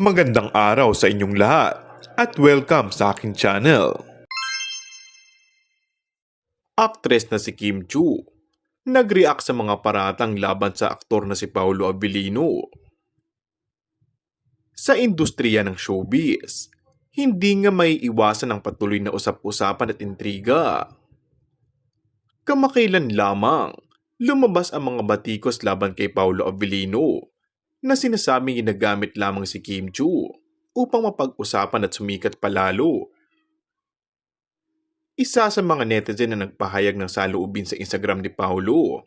Magandang araw sa inyong lahat at welcome sa aking channel. Aktres na si Kim Chu nag-react sa mga paratang laban sa aktor na si Paolo Abilino. Sa industriya ng showbiz, hindi nga may iwasan ang patuloy na usap-usapan at intriga. Kamakailan lamang, lumabas ang mga batikos laban kay Paolo Abilino na sinasabing ginagamit lamang si Kim Chu upang mapag-usapan at sumikat palalo. Isa sa mga netizen na nagpahayag ng saloobin sa Instagram ni Paolo,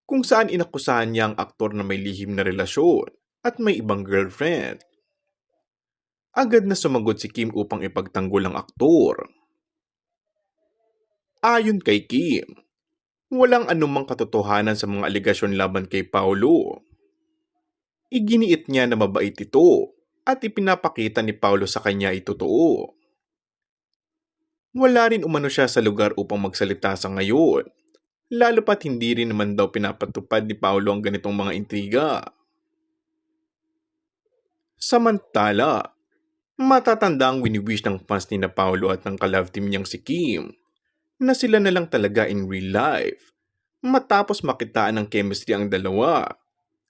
kung saan inakusahan niya ang aktor na may lihim na relasyon at may ibang girlfriend. Agad na sumagot si Kim upang ipagtanggol ang aktor. Ayon kay Kim, walang anumang katotohanan sa mga aligasyon laban kay Paolo. Iginiit niya na mabait ito at ipinapakita ni Paolo sa kanya ay totoo. Wala rin umano siya sa lugar upang magsalita sa ngayon, lalo pat hindi rin naman daw pinapatupad ni Paolo ang ganitong mga intriga. Samantala, matatanda ang wini-wish ng fans ni na Paolo at ng ka-love team niyang si Kim na sila na lang talaga in real life matapos makitaan ng chemistry ang dalawa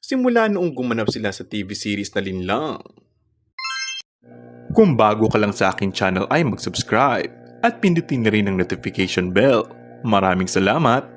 simula noong gumanap sila sa TV series na Linlang. Kung bago ka lang sa akin channel ay mag-subscribe at pindutin na rin ang notification bell. Maraming salamat!